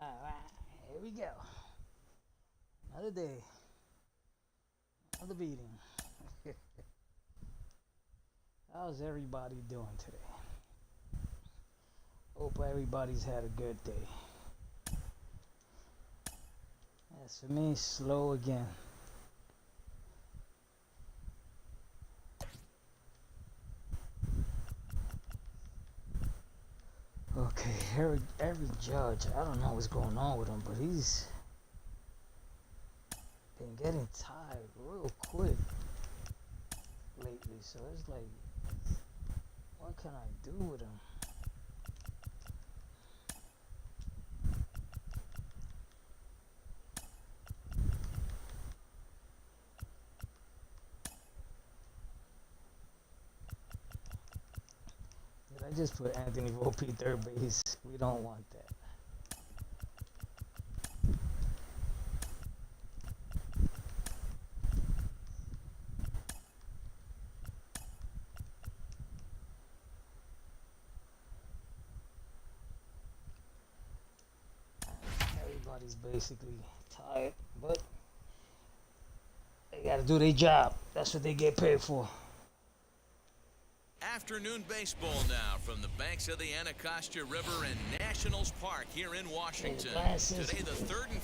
Alright, here we go. Another day. Another beating. How's everybody doing today? Hope everybody's had a good day. As for me, slow again. Okay, every judge, I don't know what's going on with him, but he's been getting tired real quick lately. So it's like, what can I do with him? Did I just put Anthony Volpe third base? We don't want that. Everybody's basically tired, but they gotta do their job. That's what they get paid for. Afternoon baseball now from the banks of the Anacostia River in Nationals Park here in Washington. Today the third and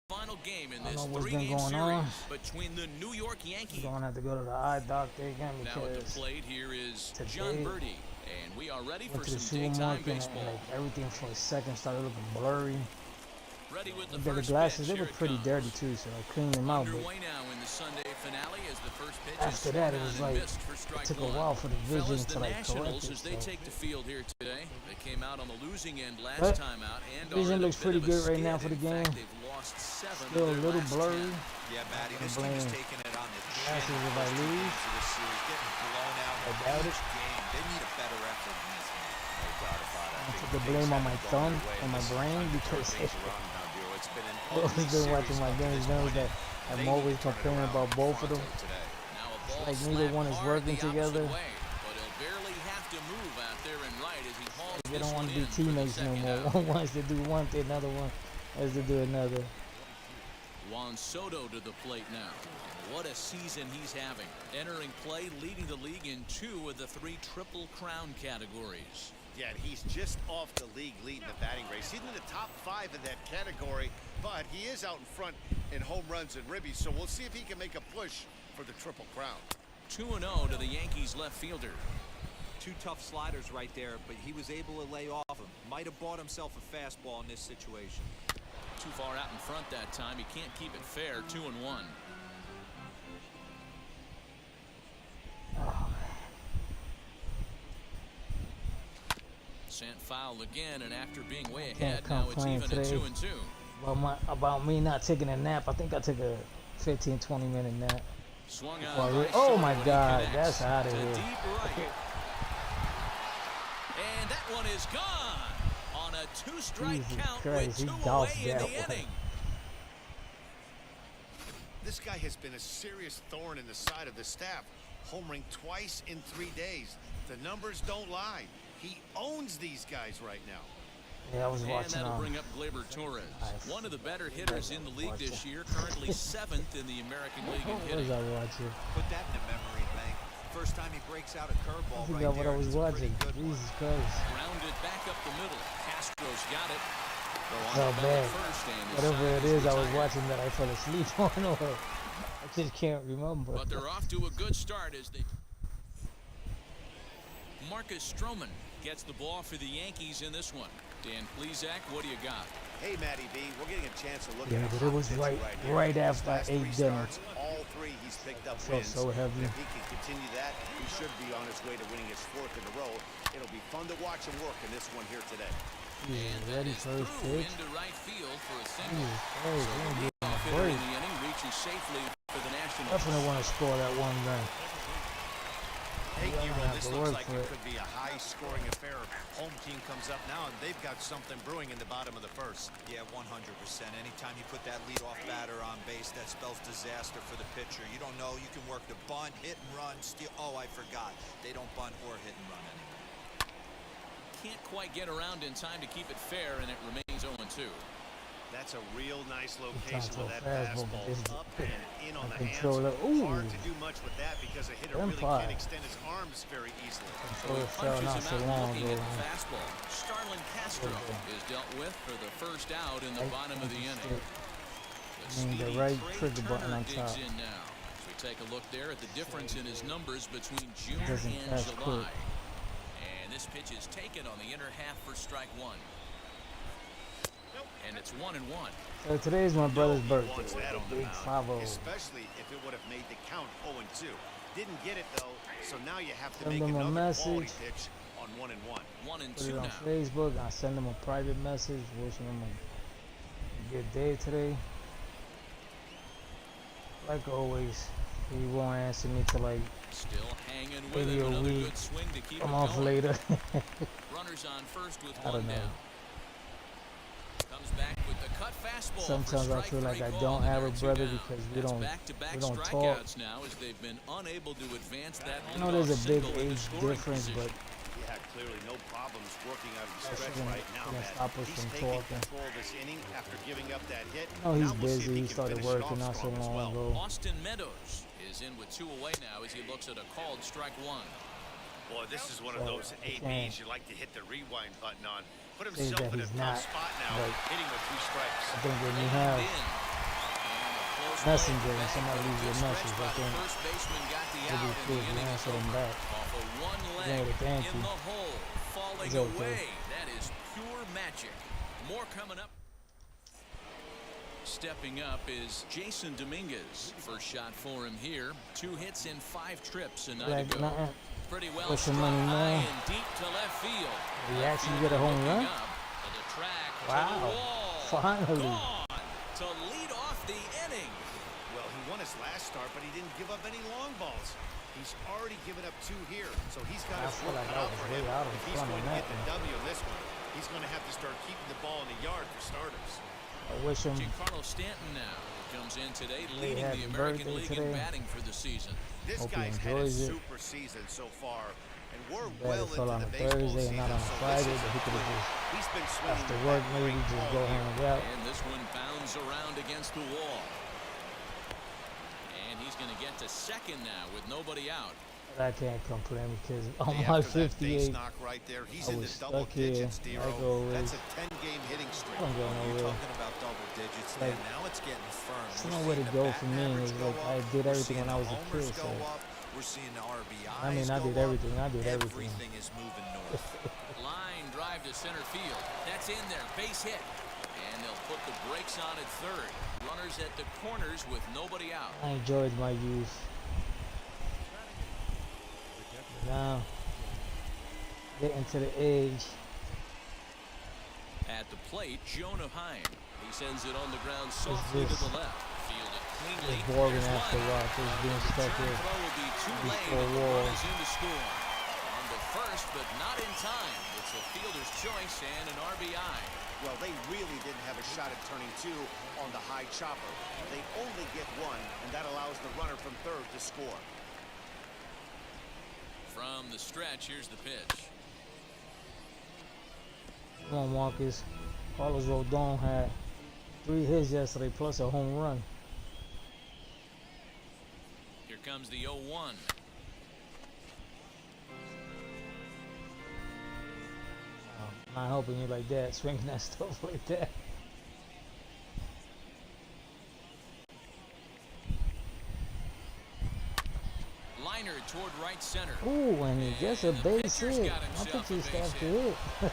final game in this three-game series between the New York Yankees. We're gonna have to go to the eye doctor again because now at the plate here is John Birdie, and we are ready for some daytime baseball. Like everything for a second started looking blurry. Ready with the glasses, they were pretty dirty too, so I cleaned them out. But now in the Sunday finale as the first pitch after that, it was like it took a while for the vision to like correct it. As they take the field here today, they came out on the losing end last time out, and vision looks pretty good right now for the game. Still a little blurry. Yeah, Matty, this team is taking it on the glasses if I lose. I doubt it. They need a better effort than this, man. No doubt about it. I took the blame on my thumb and my brain because I've always been watching my games, knows that I'm always complaining about both of them. It's like neither one is working together. They don't want to be teammates no more. One wants to do one thing, another one has to do another. Juan Soto to the plate now. What a season he's having. Entering play, leading the league in 2 of the 3 Triple Crown categories. Yeah, he's just off the league leading the batting race. He's in the top 5 in that category, but he is out in front in home runs and ribbies, so we'll see if he can make a push for the Triple Crown. 2-0 to the Yankees left fielder. 2 tough sliders right there, but he was able to lay off him. Might have bought himself a fastball in this situation. Too far out in front that time. He can't keep it fair. 2-1. Sent foul again, and after being way ahead, now it's even at 2-2. About me not taking a nap. I think I took a 15-20 minute nap. Swung on oh my God, that's out of here. Right. And that one is gone on a 2-strike count with 2 away in the inning. This guy has been a serious thorn in the side of the staff, homering twice in 3 days. The numbers don't lie. He owns these guys right now. Yeah, I was watching. And that'll bring up Gleyber Torres, one of the better hitters in the league this year, currently 7th in the American League in hitting. What was I watching? Put that in the memory bank. First time he breaks out a curveball right there. What I was watching. Jesus Christ. Rounded back up the middle. Castro's got it. Oh man, whatever it is I was watching that I fell asleep on, or I just can't remember. But they're off to a good start as they. Marcus Stroman gets the ball for the Yankees in this one. Dan Plesac, what do you got? Hey, Matty B, we're getting a chance to look at it. But it was right after I ate dinner. All 3 he's picked up wins. So heavy. If he can continue that, he should be on his way to winning his 4th in a row. It'll be fun to watch him work in this one here today. And ready for his pitch. Into right field for a single. So in the inning reaches safely for the Nationals. Definitely want to score that one run. Hey, Giro, this looks like it could be a high-scoring affair. Home team comes up now, and they've got something brewing in the bottom of the 1st. Yeah, 100%. Anytime you put that leadoff batter on base, that spells disaster for the pitcher. You don't know. You can work the bunt, hit and run, steal. Oh, I forgot. They don't bunt or hit and run anymore. can't quite get around in time to keep it fair, and it remains 0-2. That's a real nice location so with that fastball, but fastball this up and in on the hands. controller. Ooh. Hard to do much with that because a hitter really Empire. can't extend his arms very easily. So it fell Punches not him so out long looking ago. at the fastball. Starlin Castro is dealt with for the first out in the bottom of the inning. The right trigger button on top. Digs in now. As we take a look there at the difference in his numbers between June Doesn't and catch July. quick. And this pitch is taken on the inner half for strike one. And it's 1-1. So today's my brother's He birthday. wants that on the Big mound, 5-0. especially if it would have made the count 0-2. Didn't get it though, so now you have to Send make him a another quality message. pitch on 1-1. 1-2 Put it on now. Facebook. I send him a private message wishing him a good day today. Like always, he won't answer me till like Still hanging with maybe him. a Another week. good swing to keep I'm it off going. later. Runners on first with I one don't know. down. Comes back with the cut fastball. Sometimes for I feel like strike I three don't called, have and a they're brother 2 down. because we That's don't back-to-back talk. strikeouts now as they've been unable to advance that I know there's a big leadoff single into age scoring difference, position. but Yeah, clearly no problems working out of the That stretch shouldn't- right now, shouldn't Matt. stop us He's from taking talking. control of this inning after giving up that hit. no, he's Now we'll see if busy. He can started finish it working off not so strong as long well. ago. Austin Meadows is in with 2 away now as he looks at a called strike one. Boy, this is one of So, those I ABs you like to hit the rewind button on. Put Says himself that in a he's tough not, spot now, but hitting with 2 strikes. I think when you Leaned have in. And a close messenger play and somebody back. leaves you a Good message, stretch by I the think first baseman got the maybe out, it's and good the to inning is answer them over. back. Off of one Yeah, leg thank in you. the hole, falling It's okay. away. That is pure magic. More coming up. Stepping up is Jason Dominguez. First shot for him here. 2 hits in 5 trips a night Like ago. nothing. Pretty well Put some struck money high now. and deep to left field. Did he Left actually fielder get a home looking run? up to the track, to the Wow. wall. Finally. Gone to lead off the inning. Well, he won his last start, but he didn't give up any long balls. He's already given up 2 here, so he's got I his feel work like cut I out was for way him. out of If he's front going on to that get the one. W in this one, he's going to have to start keeping the ball in the yard for starters. I wish him Giancarlo Stanton now comes in today, Hey, leading happy the American birthday League in today. batting for the season. This Hope he guy's had a enjoys it. super season so far, and we're Glad well it fell into on the a baseball Thursday season. and not on a so Friday, this is but he could have just he's been swinging after the work bat maybe great just all go year. hang out. And this one bounds around against the wall. And he's going to get to second now with nobody out. But I can't complain because on Hey, my after that base 58, knock right there, he's I in the was double stuck here, digits, Dero. like always. That's a 10-game hitting streak. I don't go You're nowhere. talking about double digits Like, there. Now it's getting firm. there's We're nowhere to seeing the go for batting me. average It's go like I up. did We're everything seeing when I the was a homers kid, go so up. We're seeing the RBIs I mean, I go did up. everything. I did everything. Everything is moving north. Line drive to center field. That's in there. Base hit. And they'll put the brakes on at third. Runners at the corners with nobody out. I enjoyed my youth. Now, getting to the age. At the plate, Jonah Heim. He sends it on the ground softly to the left. Fielded cleanly. It's boring There's after a one. while, just being The stuck return here. throw will be too these late. four The run walls. is in to score. On to first, but not in time. It's a fielder's choice and an RBI. Well, they really didn't have a shot at turning 2 on the high chopper. They only get 1, and that allows the runner from third to score. From the stretch, here's the pitch. Come on, Marcus. Carlos Rodon had 3 hits yesterday plus a home run. Here comes the 0-1. Not helping you like that, swinging that stuff like that. Liner toward right center. Ooh, and he gets a And the base pitcher's hit. got I himself think a he's base have to hit. hit.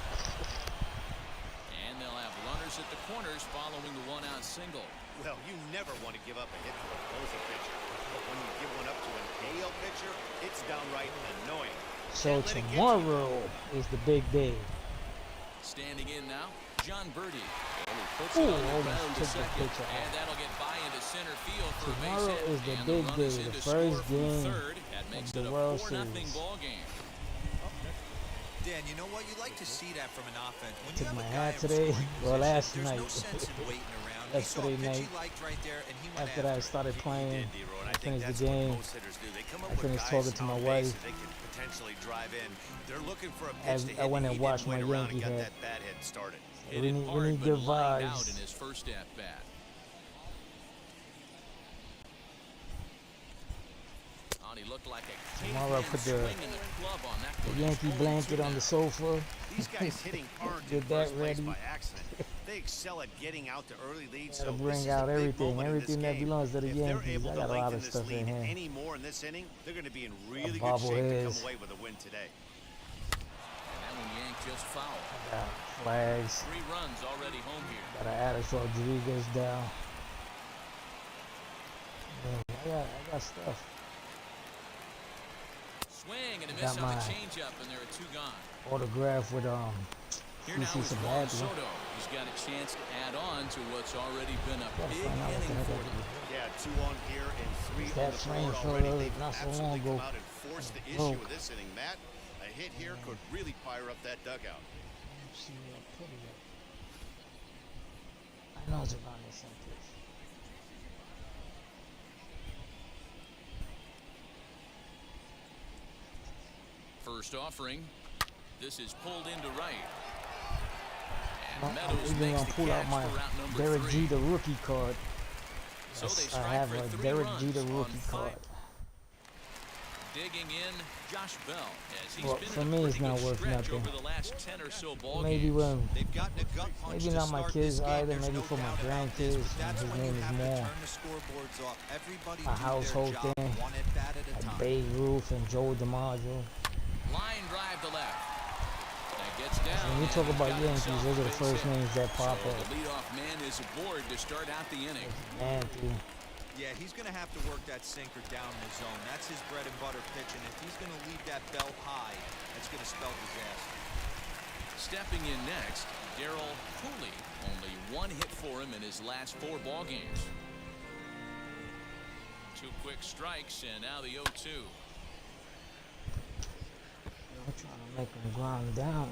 And they'll have runners at the corners following the one-out single. Well, you never want to give up a hit to a opposing pitcher. But when you give one up to an AL pitcher, it's downright annoying. So Can't let it get to you. tomorrow is the big day. Standing in now, John Birdie. And he puts Ooh, it on the almost ground to took the second. pitcher out. And that'll get by into center field for a base Tomorrow hit. is the And big run day, is in the to first score from game third. That makes of it the a World 4-0 Series. ball game. Dan, you know what? You like to see that from an offense. When Took you have my a guy hat in today. scoring Well, position, last there's night. no sense in waiting around. He saw a Yesterday pitch he night, liked right there, and he went after after I it. started playing, D-Roll, and I I think finished that's the what game. most hitters do. They come up I with finished guys talking to my on base wife. that they can potentially drive in. They're looking for a As pitch to I hit. went He and didn't watched wait my around and Yankee got hat. that bat hit started. We Hit it need hard, good but lined out vibes. in his first at bat. He looked like a Tomorrow I put the Yankee blanket on the sofa. These guys hitting aren't Get in that first place ready. by accident. They excel at getting out to early leads. Gotta So bring this is out a big everything, moment in this everything that game. belongs to the If they're Yankees. able I to got a lot lengthen of this stuff in lead here. any more in this inning, they're going to be in really good bobble shape to is. come away with a win today. And that one yanked just foul. Got flags. 3 runs already home here. Got an Alex Rodriguez down. Man, I got stuff. Swing and a Got miss on the my changeup, and there are 2 gone. Autograph with Here now is Juan Soto. He's got a chance to add on to what's already been a big inning for them. Yeah, 2 on here and 3 That on the frame board showed already. up They've not so absolutely long come ago. out and forced the issue broke. with this inning. Matt, a hit here could really fire up that dugout. Let's see where I put it at. I know it's around this someplace. First offering. This is pulled into right. I'm And Meadows even makes gonna the pull out catch my for route number Derek 3. Jeter rookie card. So they I strike have for a 3 Derek runs Jeter on rookie 5. card. Digging in, Josh Bell, as he's Well, been for in a me, pretty it's not good worth stretch nothing. over the last 10 or so ball Maybe games. when, They've gotten a gut punch maybe to not my start kids this game. either. There's Maybe no for my doubt about this, grandkids. but that's His when you name is have to more. turn the scoreboards off. Everybody A do their household job thing. one at bat at a Like time. Babe Ruth and Joe DiMaggio. Line drive to left. That gets down. When you and talk he's about got Yankees, himself those are a the base first hit. names that pop So up. the leadoff man is aboard to start out the inning. Anthony. Yeah, he's going to have to work that sinker down in the zone. That's his bread and butter pitch, and if he's going to leave that belt high, that's going to spell disaster. Stepping in next, Darryl Cooley. Only 1 hit for him in his last 4 ball games. 2 quick strikes, and now the 0-2. I'm trying to make him ground down.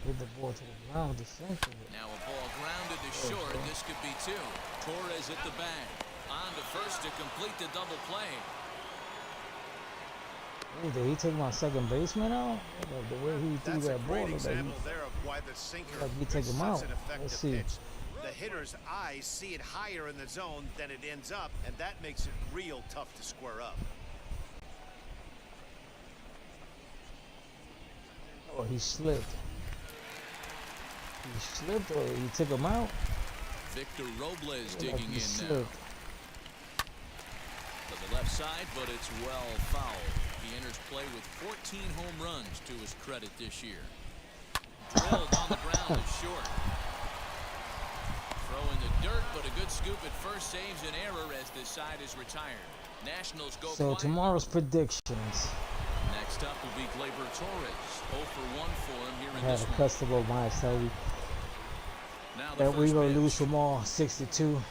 Get the ball to the ground to center it. Now a ball grounded to short. This could be 2. Torres at the bag. On to first to complete the double play. Oh, did he take my second baseman out? The way he threw That's a that ball, great looked like example he, there of why the sinker like he take is him such out. an effective Let's see. pitch. The hitter's eyes see it higher in the zone than it ends up, and that makes it real tough to square up. Oh, he slipped. He slipped or he took him out? Victor Robles Like digging he in slipped. now. To the left side, but it's well fouled. He enters play with 14 home runs to his credit this year. Drilled on the ground to short. Throw in the dirt, but a good scoop at first saves an error as this side is retired. Nationals go So quiet. tomorrow's predictions. Next up will be Gleyber Torres. 0 for 1 for him here I in had this a one. customer of mine tell me Now the that we're first gonna pitch. lose from all 62.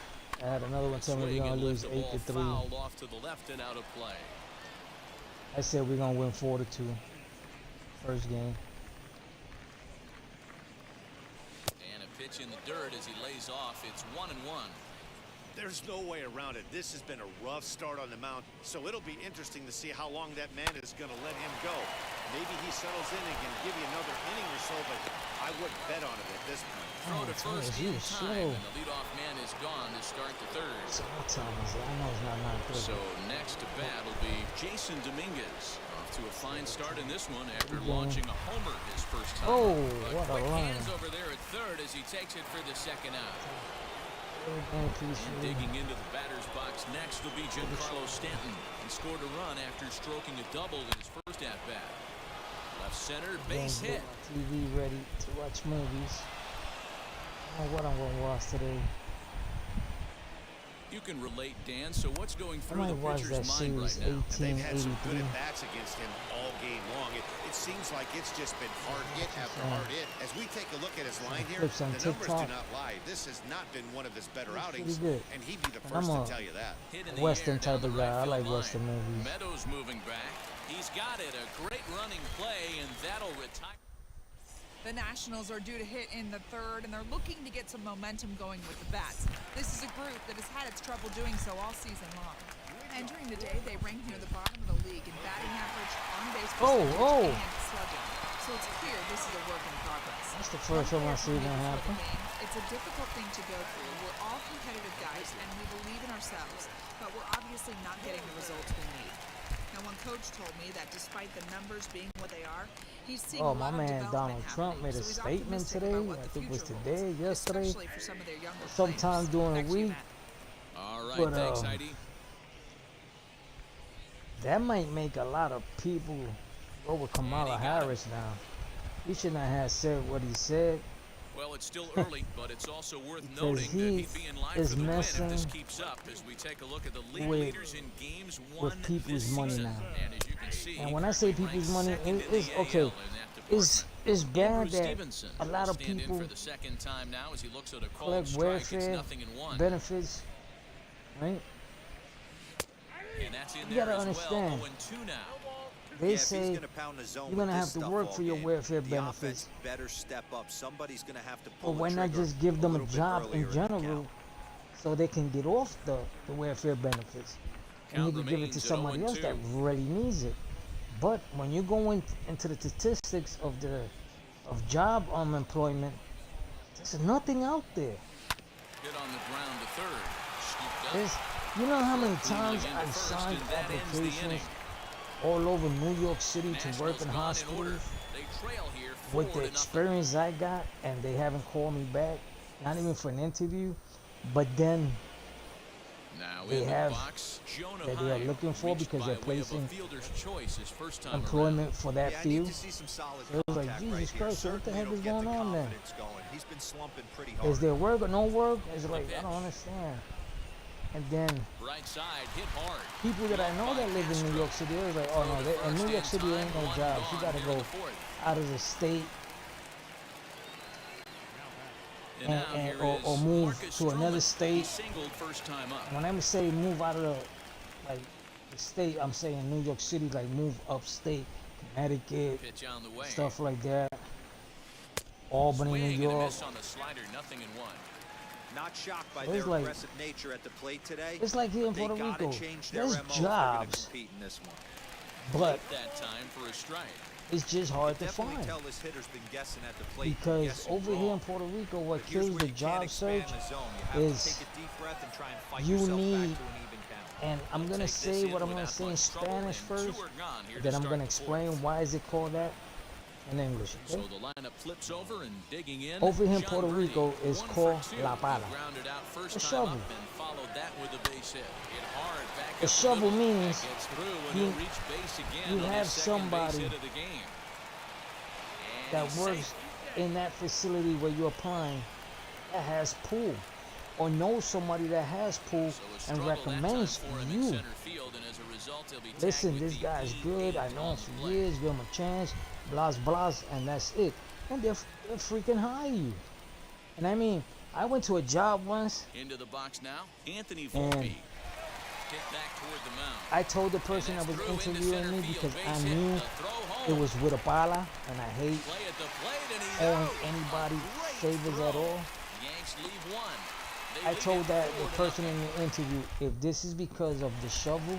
I had another one tell me Swing we're gonna and lose lift the ball 8-3. fouled off to the left and out of play. I said we're gonna win 4-2. First game. And a pitch in the dirt as he lays off. It's 1-1. There's no way around it. This has been a rough start on the mound, so it'll be interesting to see how long that man is going to let him go. Maybe he settles in and can give you another inning or so, but I wouldn't bet on it at this point. Throw to Torres, first you in was time, slow. and the leadoff man is gone to start the third. Sometimes I know it's not 9:30. So next to bat will be Jason Dominguez. Off to a fine start in this one after Okay. launching a homer his first time. Oh, But what a quick run. hands over there at third as he takes it for the second out. Everything piece And of- digging into the batter's box next will be Giancarlo Stanton. He scored a run after stroking a double in his first at-bat. Left center, base Get hit. my TV ready to watch movies. I don't know what I'm gonna watch today. You can relate, Dan. So what's going I through the might watch pitcher's that mind right series now? And they've had some good 1883. at-bats against him all game long. It seems like it's just been hard hit after hard hit. As we take a look at his line here, clips on the numbers do TikTok. not lie. This has not been one of his better It's outings, pretty good. and he'd be the And I'm first to a tell you that. Hit in the Western air down type of the guy. I right like field Western line. movies. Meadows moving back. He's got it. A great running play, and that'll retire. The Nationals are due to hit in the third, and they're looking to get some momentum going with the bats. This is a group that has had its trouble doing so all season long. Entering the day, they ranked near the bottom of the league in batting average, on-base Oh, percentage, and slugging. So it's clear this is a work in progress. That's the first time I see that happen. It's a difficult thing to go through. We're all competitive guys, and we believe in ourselves, but we're obviously not getting the results we need. Now, one coach told me that despite the numbers being what they are, he's seeing a my lot of man development Donald Trump happening. made a So he's statement optimistic today. about what I the think it was future today, holds, yesterday, especially for some of their younger sometime players. during Back the to you, week. Matt. All right, But, thanks, Heidi. That might make a lot of people go with Kamala Harris now. He should not have said what he said. Well, it's still early, but it's also worth Because noting that he he'd be in line is for the win if this messing keeps up as we take a look at the league with- leaders in games won people's this money season. now. And as you can see, And when I say he people's ranks money, second in it's the okay. AL in that It's department. bad Andrew that Stevenson a lot will of stand in people for the second time now as he looks at a cold collect strike. It's welfare 0-1. benefits, right? And that's in You there gotta as understand. well. 0-2 now. They If he's say gonna pound the zone you're with gonna this have to stuff work all for your game, welfare the benefits. offense better step up. Somebody's gonna have to But pull why the not trigger just give them a little bit job earlier in the general count. so they can get off the welfare benefits? And you Count can give it remains to at somebody else 0-2. that really needs it. But when you go into the statistics of job unemployment, there's nothing out there. Hit on the ground to third. Scooped up. There's, you know how many Cleanly times into I've first, signed and that ends the inning. applications all over New York City to work Nationals in gone in order. hospitals They trail here with the 4-0. experience I got, and they haven't called me back, not even for an interview. But then Now they in the have box, Jonah that they are Heim looking for reached because by they're way of a placing fielder's choice his first time employment for that Yeah, I field. need to see some solid So it was like, contact Jesus right here. Christ, what the Certainly heck it'll is get going the on there? confidence going. He's been slumping pretty hard. Is there work or no work? It's like, I don't understand. And then around. Right side, hit hard. people that I know that live in New York City, they're like, oh no, in New York City ain't no jobs. You gotta go out of the state or move to another state. Singled first time up. When I say move out of the state, I'm saying New York City, like move upstate, Connecticut, Pitch on the way. stuff like that. Albany, Swing New and a York. miss on the slider, 0-1. Not shocked by It's their like- aggressive nature at the plate today. It's like here in They Puerto gotta Rico. change their There's MO if they're gonna jobs, compete in this one. but That time for a strike. it's just hard to Definitely find. tell this hitter's been guessing at the plate. Because guessing over here wrong. in Puerto Rico, what But here's kills where the you can't job expand search the zone. You have is to take a deep breath and try and fight you yourself need- back to an even count. and I'm gonna Take this say in what I'm gonna without say in much trouble, Spanish and first, two are gone here to then I'm start gonna the fourth. explain why is it called that in English. So Okay? the lineup flips over and digging in. Over here in John Puerto Birdie, Rico is 1 for called 2. la pala. He grounded out first A time shovel. up and followed that with a base hit. Hit hard back A up the shovel middle. means That gets through and you- he'll reach base again you on have his second base somebody hit of the game. And That he's works safe. in that facility where you're applying that has pool, or knows somebody that has pool So a and struggle recommends that time for him in you. center field, and as a result, he'll be tagged Listen, with this the guy's good. I E8 know him on the for play. years. Give him a chance. Blah, blah, and that's it. And they're freaking hire you. And I mean, I went to a job once. Into the box now, Anthony And Volpe. Hit back toward the mound. I told the person that And was that's through into interviewing center me field. because I Base hit. knew The throw it home. was with a pala, and I hate Play at the plate, and he's owing out. anybody Great favors throw. at all. Yanks leave one. They I lead told it that the 4-0. person in the interview, if this is because of the shovel,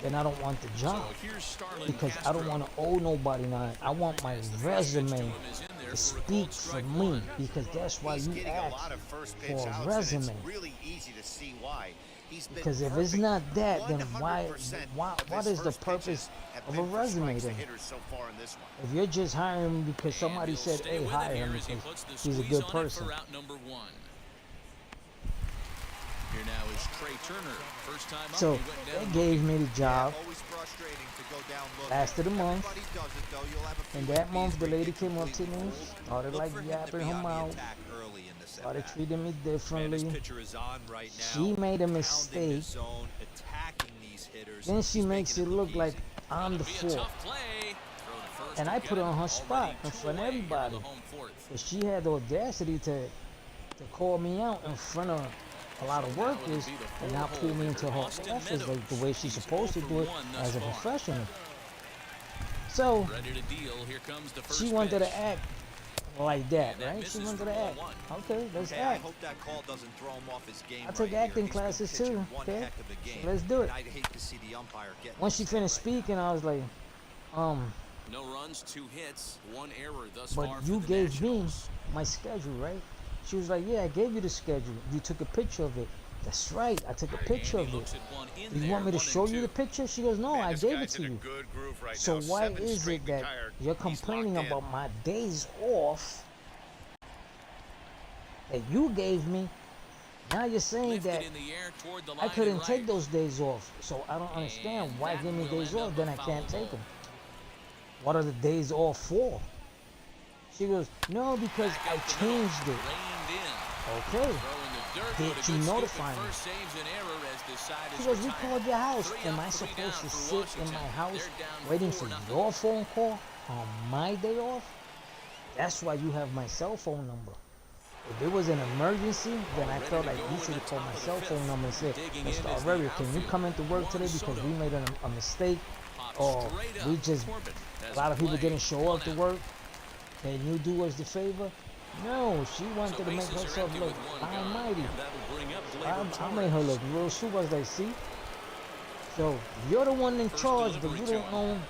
then I don't want the job. So here's Starlin Because I Castro. don't want to owe nobody nothing. I want my As the first pitch resume to him is in there to for a speak called for strike me, one. because that's why He's you getting a ask lot of first pitch for a outs, and resume. it's really easy to see why. He's been Because if it's perfect. not that, then why 100% what of his is the first purpose pitches have of a been for resume strikes to then? hitters so far in this one. If you're just hiring him because And somebody he'll said, stay hey, with it hire here him as he because puts the he's a squeeze good on it person. for out number one. Here now is Trey Turner. First time up, So he went down they gave me the Yeah, job. always frustrating to go down looking. Last of the month. Everybody does it, though. You'll have a few And that at month, least the where you lady get came up to completely me, fooled. started Look like for him to yapping be her on the mouth, attack early in this started at-bat. treating me Man, this differently. pitcher is on right now. She made a Pounding the mistake. zone, attacking these hitters. Then she He's makes it making look like easy. I'm the Be a fourth. tough play. Throw to first And to I get put her him. on her Already spot in two front of away here in the everybody. home fourth. But she had the audacity to call me out in front of a lot of workers and not pull me into her office like the way she's supposed to do it as a professional. So Ready to deal. Here comes the first she wanted pitch. to act like that, And that right? She misses went to for the ball act. one. Okay, let's Hey, I act. hope that call doesn't throw him off his game. I take right acting here. He's been classes pitching too, one okay? heck of a game. So let's do it. And I'd hate to see the umpire get Once she in his head finished right now. speaking, I was like, No runs, 2 hits, 1 error thus but far you for the gave me Nationals. my schedule, right? She was like, yeah, I gave you the schedule. You took a picture of it. That's right, I took a picture And of he it. looks at one in You there, want me to 1 and show you 2. the picture? She goes, no, Man, I this gave it guy's to in a you. good groove right So now. why 7 is straight it that retired. you're He's complaining locked in. about my days off that you gave me? Now you're saying Lifted that in the air toward the I line couldn't and take right. those days off. So I don't understand And why that give me will days end off, up then a I can't foul take ball. them. What are the days off for? She goes, no, because Back I up the middle, changed it. reined in. Okay. Throwing the dirt, Did but a you good scoop notify at me? first saves an error as the side She is goes, we retired. called your house. 3 Am up, I 3 supposed down to for sit in Washington. my house They're down waiting for 4-0. your phone call on my day off? That's why you have my cell phone number. If it was an emergency, then I Ready felt to like go you in should the have called top my of the cell phone fifth. number and said, Digging in Mr. is the Aurelio, can you outfield. come into work Juan today because Soto. we made a mistake? Popped Or straight up. we just, Corbin has a lot of people play. didn't show 1 up to out. work? Can you do us the favor? No, she wanted So to make bases are herself empty look with 1 gone. almighty. And that'll bring up Gleyber I made her Torres. look real super. I was like, see? So you're the one in First charge, but delivery you to don't him. know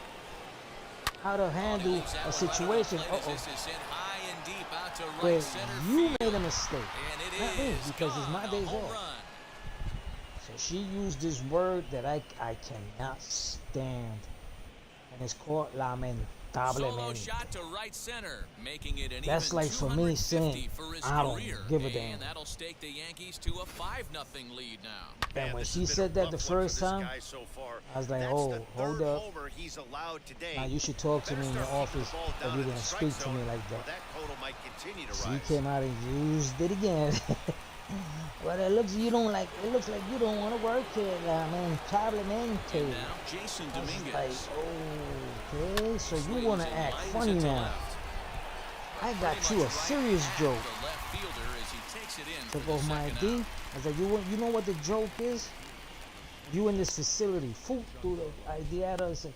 how to He handle leaves that a one right on the situation. plate as this is sent high and deep out to right Where center you field. made a mistake, And it not me, is because it's gone. my A days home off. run. So she used this word that I cannot stand, and it's called Solo lamentablemente. shot to right center, making it an That's even like for me 250 saying, for his I don't career. give a damn. And that'll stake the Yankees to a 5-0 lead now. And Man, when this she has been a said that rough the one for first this time, guy so far. I was like, That's oh, the hold third up. homer he's allowed today. Now you should talk to me in your Better start keeping office the ball if down you're in gonna the strike speak to me zone, like or that. that total might continue to She rise. came out and used it again. Well, it looks you don't like. It looks like you don't want to work here, lamentablemente. And now Jason I was Dominguez. like, okay, so you Swings want to and act lines funny it to now? left. I got Pretty you a much right serious at joke. the left fielder as he takes it in Took for the off my second ID. out. I was like, you know what the joke is? You in this facility, fool, threw the ID at us and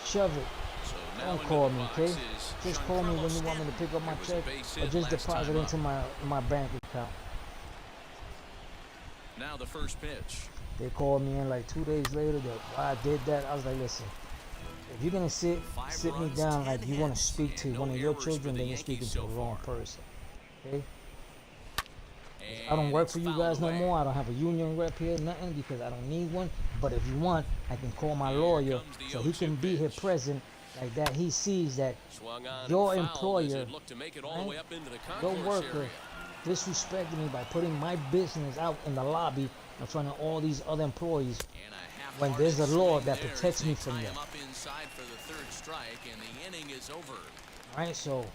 shove it. So now Don't into call the me, box okay? is Just call me Giancarlo when you want me to Stanton. pick up my There was a check, base or hit just last deposit time into up. my bank account. Now the first pitch. They called me in like 2 days later that why I did that. I was like, listen, if you're gonna sit me runs, down 10 like you want to hits, speak to and one no of your errors for children, the then you're Yankees speaking to so the wrong far. person. Okay? I And don't work it's for you fouled guys no away. more. I don't have a union rep here, nothing, because I don't need one. But if you want, I can call my Here lawyer comes the so he 0-2 can be here pitch. present like that. He sees that Swung on your and fouled as employer, it looked to make it all right? the way up into the your concourse worker, area. disrespected me by putting my business out in the lobby in front of all these other employees. And a When there's a half-hearted law swing that there protects as me they from tie that. him up inside for the third strike, and the inning is over. Right? So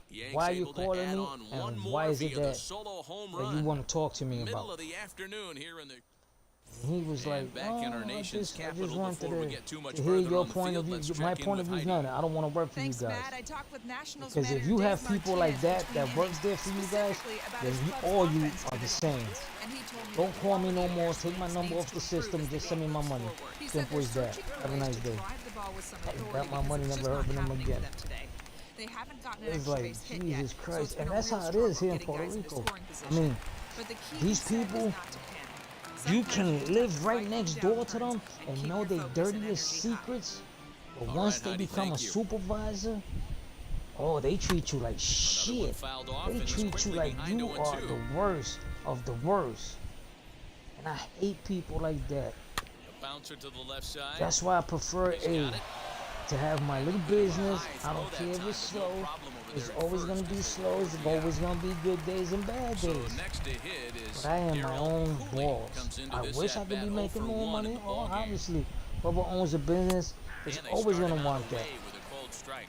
Yanks why are you able to calling add me, on one and more why is it via the that solo home you run. want to talk to me Middle about? of the afternoon here in the And he was And like, back in our oh, nation's I capital just wanted before we to, get too much to hear further your on the point field, of let's view. check My in point of with view is Heidi. nothing. I don't want to work for Thanks, you guys. Matt. I talked with Nationals Because if manager you Dave have people like Martinez that between works innings, there for you guys, specifically about then his you, club's all you offense are to the this same. point. And he told me Don't that call me no quality more. air Take my swings number needs off to the system. improve as Just the send me game my moves money. forward. He said Simple they're as that. searching for Have a ways nice to day. drive the ball with some Hey, authority got my because money, it's never just heard not from them happening for again. them today. They haven't gotten an It's extra like, base hit yet, Jesus so Christ. it's been And a that's real how it struggle is here in getting Puerto guys into Rico. scoring I position. mean, But the key, these he said, was people, not to panic. you Sometimes can just have live to right fight next through door to downturns them and and keep know your their focus and dirtiest energy high. secrets. But All once right, they Heidi, become a thank you. supervisor, oh, they treat you like Another one shit. fouled off They and he's treat you quickly like behind you 0-2. are the worst of the worst. And I hate people like that. A bouncer to the left side. That's why I prefer He's A, got it. to have my little Bit of a business. high I throw don't that care if time, it's but no slow. problem over It's there at always first going to be as they slow. work It's the always out. going to be good days and bad So days. next to hit is But I am my Darryl own Cooley. boss. Comes into I this wish I could at-bat be 0 making for more 1 in money. the Oh, ballgame. obviously, whoever owns a business is And they always going started to out want that. away with a cold strike.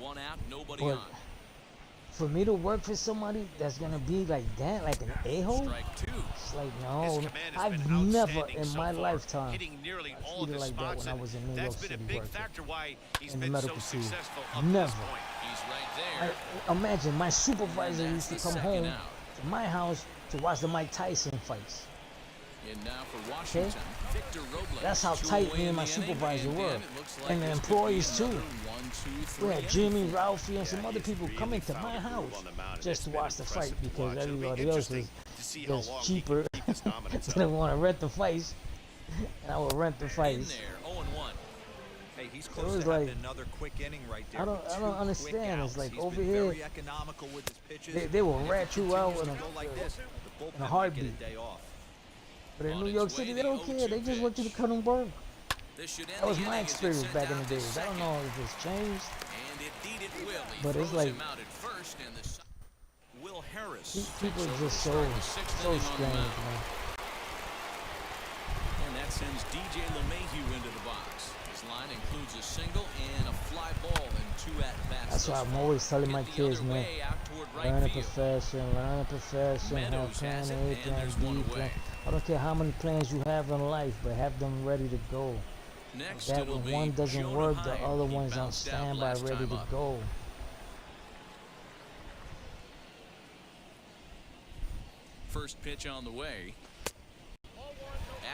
One out, nobody But on. for me to work for somebody that's going to be like that, like an a-hole, Strike 2. it's like, His no. command has I've been never outstanding in so my far, lifetime hitting nearly all of treated his like that spots, when I and was in New that's York been a City big working factor why he's in the been so medical field. successful up to Never. this point. He's right there. Imagine my supervisor And used to that's come the home second out. to my house to watch the Mike Tyson fights. And now for Washington, Victor Robles. That's how tight me and my supervisor were. And the employees too. We had Jimmy, Ralphie, and some other people coming to my house just to watch the fight because everybody else was cheaper. Didn't want to rent the fights. And I would rent the fights. Hey, he's close to having another quick inning right there. I don't understand. It's like over here, they will rat you out in a heartbeat. But in New York City, they don't care. They just want you to cut them work. That was my experience back in the days. I don't know if it's changed. But it's like, people are just so strange, man. And that sends DJ LeMahieu into the box. His line includes a single and a fly ball and 2 at-bats. That's why I'm always telling my kids, man, learn a profession, have plan A, plan B, plan. I don't care how many plans you have in life, but have them ready to go. That when one doesn't work, the other one's on standby, ready to go. First pitch on the way.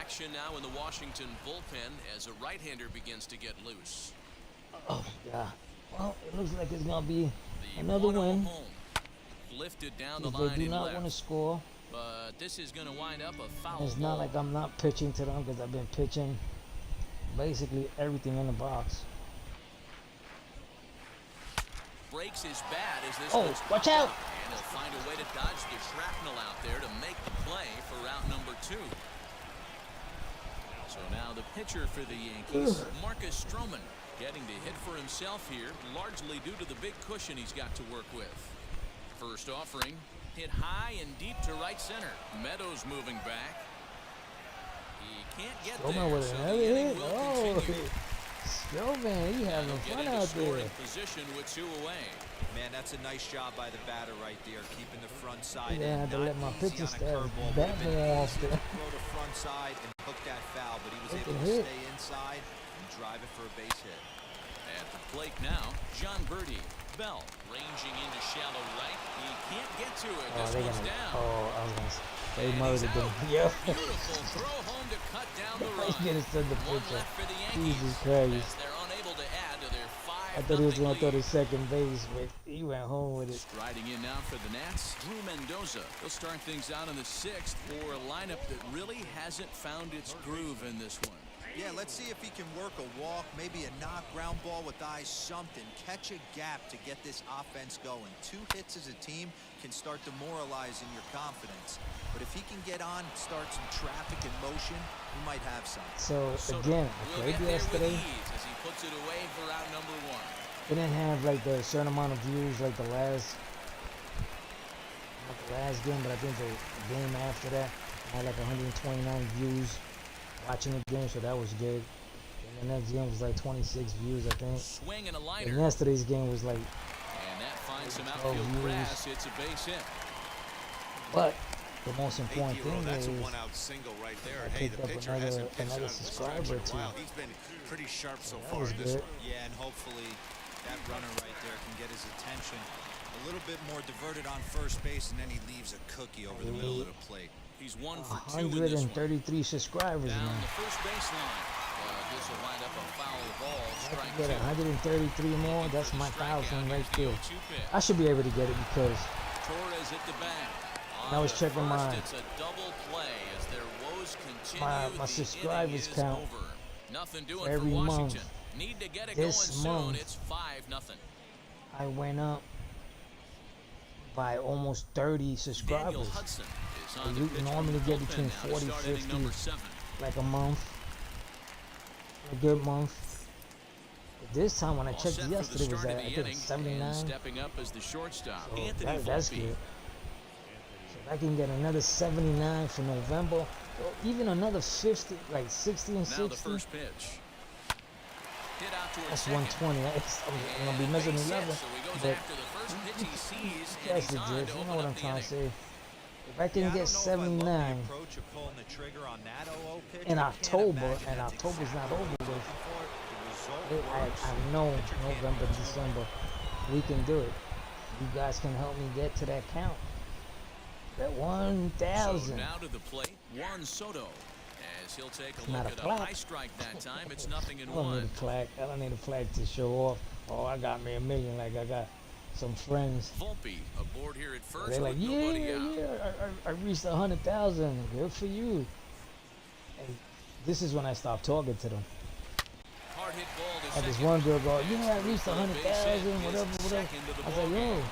Action now in the Washington bullpen as a right-hander begins to get loose. Oh, yeah. Well, it looks like it's going to be another win. Lifted down the If line they do not want to score. But this is going to wind up a foul. It's not like I'm not pitching to them because I've been pitching basically everything in the box. Breaks his bat as this watch out! And he'll find a way to dodge the shrapnel out there to make the play for route number 2. So now the pitcher for the Yankees, Marcus Stroman, getting to hit for himself here, largely due to the big cushion he's got to work with. First offering, hit high and deep to right center. Meadows moving back. He can't get there, with so another the inning hit. will continue. Man, he having fun out there. Position with 2 away. Man, that's a nice job by the batter right there, keeping the front side. Yeah, I had to let my pitcher start bat more often. Throw the front side and hook that foul, but he was able to stay inside and drive it for a base hit. At the plate now, John Birdie. Bell ranging into shallow right. He can't get to it. This one's down. I was gonna say they murdered them. Yeah. Beautiful throw home to cut down the run. Get it to the pitcher. Jesus Christ. They're unable to add to their 5-0 I thought he was gonna throw to second base, but he went home with it. Striding in now for the Nats, Drew Mendoza. He'll start things out in the 6th for a lineup that really hasn't found its groove in this one. Yeah, let's see if he can work a walk, maybe a knock, ground ball with eyes, something. Catch a gap to get this offense going. 2 hits as a team can start demoralizing your confidence. But if he can get on, start some traffic in motion, he might have something. So again, I played yesterday. As he puts it away for out number 1. It didn't have like the certain amount of views like the last, not the last game, but I think the game after that had like 129 views watching the game, so that was good. And the next game was like 26 views, I think. Swing and a liner. And yesterday's game was like, and that finds some outfield grass. It's a base hit. But the most important thing that's is a one-out single right there. I Hey, picked the up pitcher hasn't pitched another out of the subscriber stretch in a too. while. He's been pretty sharp so That far was this good. one. Yeah, and hopefully that runner right there can get his attention. A little bit more diverted on first base, and then he leaves a cookie over the middle of the plate. He's 1 for 2 in this one. 133 subscribers Down now. the first baseline. This will wind up a foul ball. I Strike can get 133 more. That's my 1,000 right there. I I should be able to get it because Torres hit the bag. I was checking my It's a double play as their woes continue. my The subscribers inning is count over. Nothing doing every for month. Washington. Need to get it This going soon. month, It's 5-0. I went up by almost 30 Daniel subscribers. Hudson is on the You pitch normally from the get bullpen between now to 40 start inning 50 number 7. like a month, a good month. But this time when I All checked set for it the yesterday, it was start at of the I think inning, 79. and stepping up as the shortstop, So Anthony that's Volpe. good. So if I can get another 79 for November, or even another 50, like 60 and Now 60. the first pitch. Hit out toward That's second. 120. I'm gonna be And missing base hit, 11, so he goes but after the first pitch he sees, and that's he's the on drift. to You open know what up I'm the trying to inning. say. If I can Yeah, I get don't know if I love the 79 approach of pulling the trigger on that 0-0 pitch. in I can't October, imagine and that's October's not exactly over what he's with. looking for. The result works. I know Pitcher can't November, do it. December, we can do it. You guys can help me get to that count. That So 1,000. now to the plate, Juan Soto. As he'll take a Not look a at a plaque. high strike that time. It's nothing in I don't need one. a plaque. I don't need a plaque to show off. Oh, I got me a million. Like I got some friends. Volpe aboard here at first They're like, with nobody out. I reached 100,000. Good for you. And this is when I stopped talking to them. Hard hit ball to Like this second. one girl go, And yeah, I through reached for a base hit. 100,000, His whatever. second of the I was ball like, game. yo,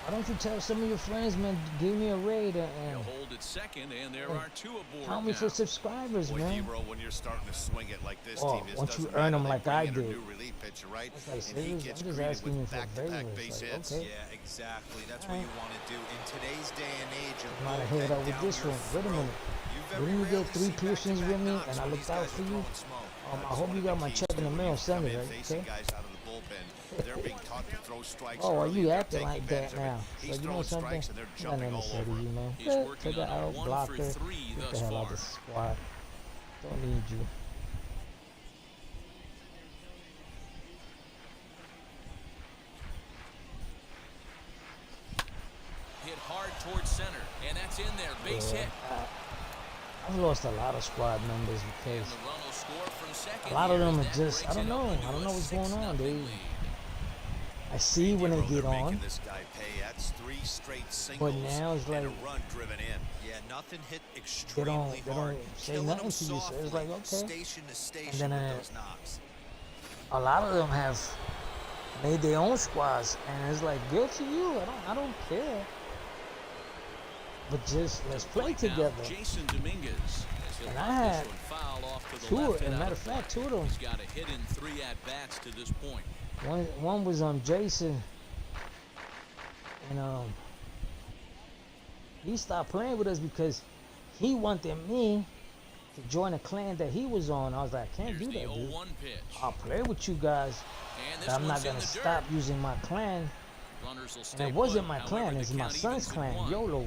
why don't you tell some of your friends, man, give me a raid He'll and hold at second, and there are two aboard count me now. for subscribers, Boy, man. Hero, when you're starting to swing it like this Oh, team, this once you doesn't earn matter. 'em They like bring I in a did. new relief pitcher, right? It's like, And he serious? gets I'm just greeted asking you with for back-to-back favors. base Like, hits. okay. Yeah, exactly. That's what you want to do in today's day and age. A Might have bullpen hit up with down this your one. Wait a throat. minute. You very Didn't you get rarely 3 see piercings back-to-back with me knocks and I when looked these out guys for are you? throwing smoke. I That's hope one you of got the my keys check in to the when mail you come Sunday, in right? facing Okay. guys out of the bullpen. They're being taught to throw strikes Oh, early, you they're acting taking like advantage that of it. now. He's So you know throwing something? strikes and they're Not jumping all necessary, over you him. man. He's Yeah, working take it on a out, 1 block for her. 3 Get the thus hell out far. of the squad. Don't need you. Hit hard towards center, and that's in there. Base hit. I've lost a lot of squad members And because the run will score from second a lot of here them as are that just, breaks I don't it know. open to I don't a know what's going on. 6-0 They, lead. I see when they Hero, get they're making on, this guy pay. That's 3 straight but singles now it's like and a run driven in. Yeah, nothing hit they extremely don't hard. say Killing nothing them to you. So softly, it's like, okay. station to And station then with those knocks. a lot of them have made their own squads, and it's like, good for you. I don't care. But just let's play Right now, together. Jason Dominguez. As he'll And knock I had this one foul off to the two, left as and a out matter of of fact, play. 2 of them. He's got a hit in 3 at-bats to this point. One was Jason, and he stopped playing with us because he wanted me to join a clan that he was on. I was like, I can't Here's do the that, dude. 0-1 pitch. I'll play with you guys, And but this I'm not one's in gonna the dirt. stop using my clan. Runners will And stay it wasn't put. my However, clan; the it's my count son's evens at clan, 1. YOLO.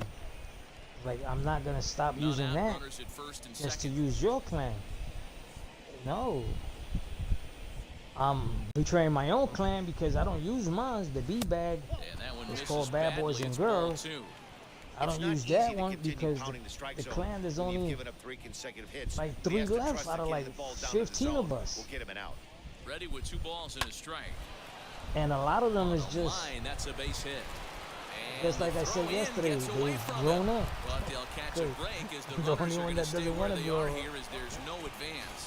Like I'm not gonna stop None using out, that runners at first and just to second. use your clan. No. I'm betraying my own clan because I don't use mine, the B-bag. And that one It's misses called Bad Boys badly. and It's ball Girls. 2. I It's don't not use easy that to one continue because pounding the strike the zone clan there's when you've only given up 3 consecutive hits. like We 3 have to left trust out that of getting like the ball down to the 15 zone of us. will get him an out. Ready with 2 balls and a strike. And a lot of them is On the just, line, that's a base hit. And just like the I throw said in yesterday, gets away they've from grown him. up. But they'll catch a Good. break as the The runners only are one going to that stay doesn't where wanna they grow are up. here as there's no advance.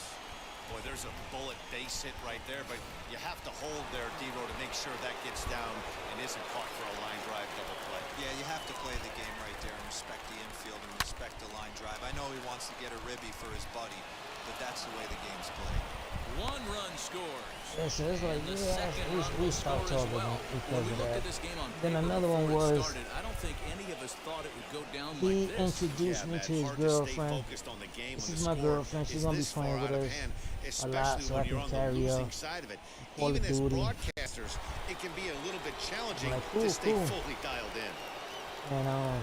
Boy, there's a bullet base hit right there, but you have to hold there, D-Row, to make sure that gets down and isn't caught for a line drive double play. Yeah, you have to play the game right there and respect the infield and respect the line drive. I know he wants to get a ribby for his buddy, but that's the way the game's played. 1 run scores. Yeah, so it's like, And the yeah, second run we will stopped score as talking well. because When we of looked that. at this game on Then paper another one before it was started, I don't think any of us thought it would go down he like this. introduced me man, to his hard to stay girlfriend. focused on the game This when is the my score girlfriend. She's is gonna be this far playing with out of us hand, a lot, especially so when I you're can on the carry losing side of it. Call Even of as Duty. broadcasters, it can be a little bit challenging Like, to cool, stay cool. fully dialed in. And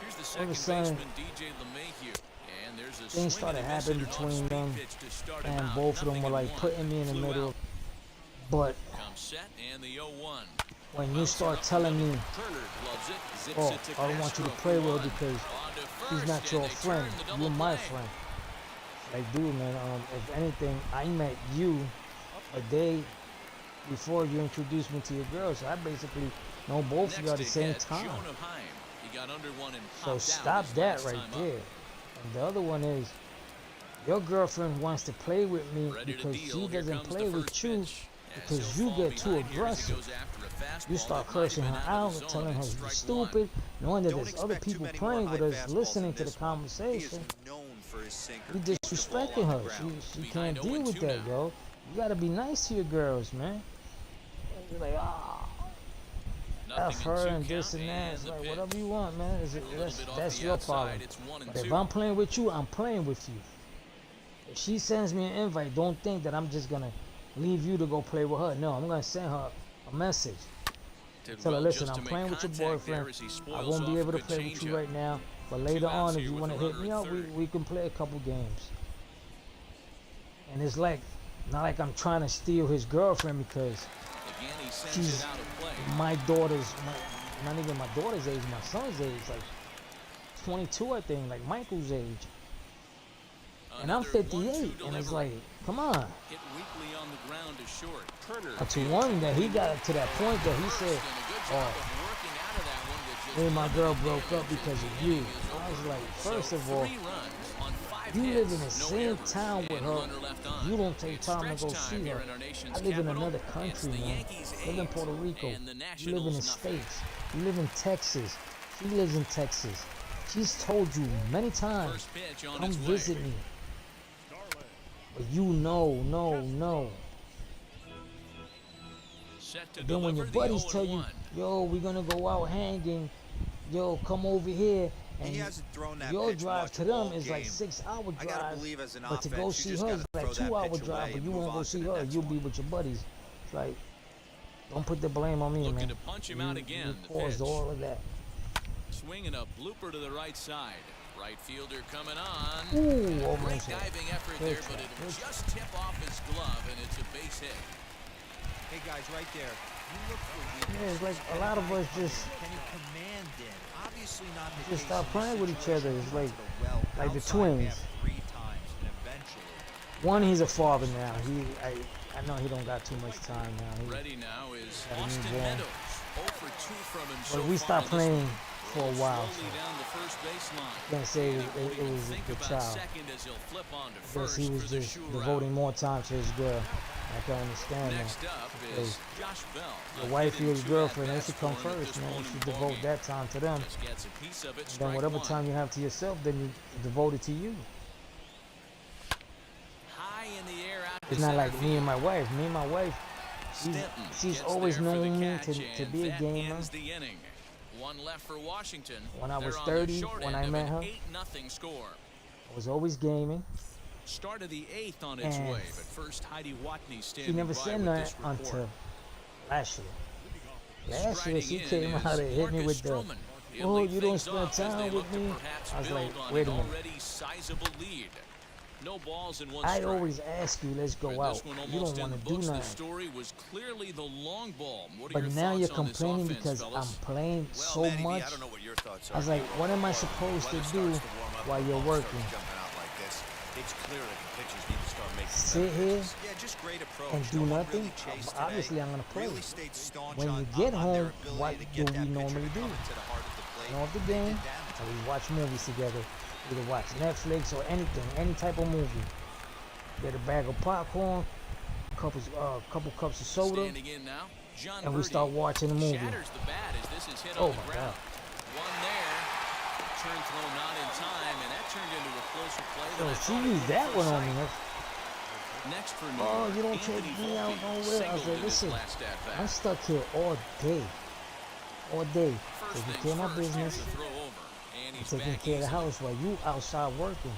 Here's the all of a second sudden, baseman, DJ LeMahieu. And there's a things swing started and a miss happening and an between off-speed them, pitch to start him and out. both of them Nothing were in like one. putting me in the Flew middle. out. But Comes set and the 0-1. when you start telling me, Turner gloves it, zips oh, it to I don't want you to Castro play for with one. because On to he's first, not and your they friend. turn the double You're my play. friend. Like, dude, man, if anything, I met you a day before you introduced me to your girl, so I basically know both of you at the Next same ahead, time. Jonah Heim. He got under one and So popped stop out his that last right time up. there. And the other one is, your girlfriend wants to play with me Ready to because deal. she Here doesn't comes play the with first you pitch. As because he'll you fall get too behind here as he aggressive. goes after a fastball You start that might have cursing been her out out, of the zone. telling her It's she's strike stupid, knowing that Don't there's other expect too people many playing more with high us, fastballs listening than to the this one. He conversation. is known for his sinker. You Keeps the ball disrespecting on her. the ground. She Behind can't deal with 0-2 that, now. yo. You gotta be nice to your girls, man. You're like, Nothing F in her two and this count, and that. It's the like, pitch. whatever you want, man. A little bit off That's the your outside. problem. It's 1 and But 2. if I'm playing with you, I'm playing with you. If she sends me an invite, don't think that I'm just gonna leave you to go play with her. No, I'm gonna send her a message. Did Tell her, well listen, just I'm to make playing with your contact there boyfriend. as he I spoils won't be off able a to good play with you changeup. right now. But later outs on, if here you with want to the hit runner me at up, third. we can play a couple games. And it's like, not like I'm trying to steal his girlfriend because Again, he sends she's it out of play. my daughter's, not even my daughter's age, my son's age, like 22, I think, like Michael's age. And I'm 58, and it's like, come on. Hit weakly on the ground to short. A 2-1 that he got to that point that he said, oh, me and my girl broke up because of you. I was like, first of all, you live in the same town with her. You don't take time to go see her. I live in another country, man. I live in Puerto Rico. You live in the States. You live in Texas. She lives in Texas. She's told you many times, come visit me. But you no. Then when your buddies tell you, yo, we're gonna go out hanging, yo, come over here, and your drive to them is like 6-hour drive, but to go see her is like 2-hour drive, but you won't go see her, you'll be with your buddies. It's like, don't put the blame on me, man. You caused all of that. Swinging a blooper to the right side. Right fielder coming on. Ooh, great diving effort there, but it'll just tip off his glove, and it's a base hit. Hey guys, right there. You look for yeah, it's like a lot of us just can you command in? Obviously not the just case stop in playing with each other. It's like the outside twins. half 3 times, and eventually. One, he's a father now. I know he don't got too much time now. Ready now is got a Austin newborn. Meadows. 0 for 2 from him so But we far stopped this playing one. for a while. Slowly down the first baseline. Can't say And it he won't even was think the about child. second as he'll flip on to I guess first he was for the just shootout. devoting more time to his girl. I can understand Next that. up Because is Josh Bell. the wife or his girlfriend, they should come first, man. You should devote that time to them. Just gets a piece of it, Then whatever strike time one. you have to yourself, then you devote it to you. High in the air out It's to not like center me field. and my wife. Me and my wife, she's Gets always there for the known me catch, to and be a that gamer. ends the inning. One left for Washington. When I was They're on the 30, short when end I of met an her, 8-0 score. I was always gaming. Start of the 8th on its And way, but first Heidi Watney She standing never by said with nothing this report. until last year. Last year, she Striding came in out and is hit me Marcus with the, Stroman. He'll oh, lead you don't things spend off as they time look with to me. perhaps I was build like, on wait an a minute. already sizable lead. No balls in one I strike. always ask you, let's go For out. this one, You almost don't in want the to do books, the nothing. story was clearly the long ball. What are But your now you're thoughts on this complaining offense, because fellas? I'm playing Well, so Matty V, much. I don't know what your thoughts I was are. like, what am I supposed to do while you're working? It's clear that the pitchers need to start making Sit here Yeah, just great approach. and do No one nothing? really chased Obviously, today. I'm going to play. Really stayed staunch When on- you get on their home, ability what to do get that we pitcher normally to do? come into the heart of the plate. Turn off the They did game, damage. and we watch movies together. Either watch Netflix or anything, any type of movie. Get a bag of popcorn, couple cups of soda, Standing in now, John and we Birdie start watching the movie. shatters the bat as this is hit Oh on the my ground. God. One there. Turn throw not in time, and that turned into a closer play than Yo, I she thought it used would that at one first on me. sight. Next for New Oh, York, you don't Anthony take me out Volpe nowhere. I was singled like, in his listen, last at-bat. I'm stuck here all day. All day. First Taking things care of my first, business, here's the throw over, and he's taking back care of the easily. house while you outside working.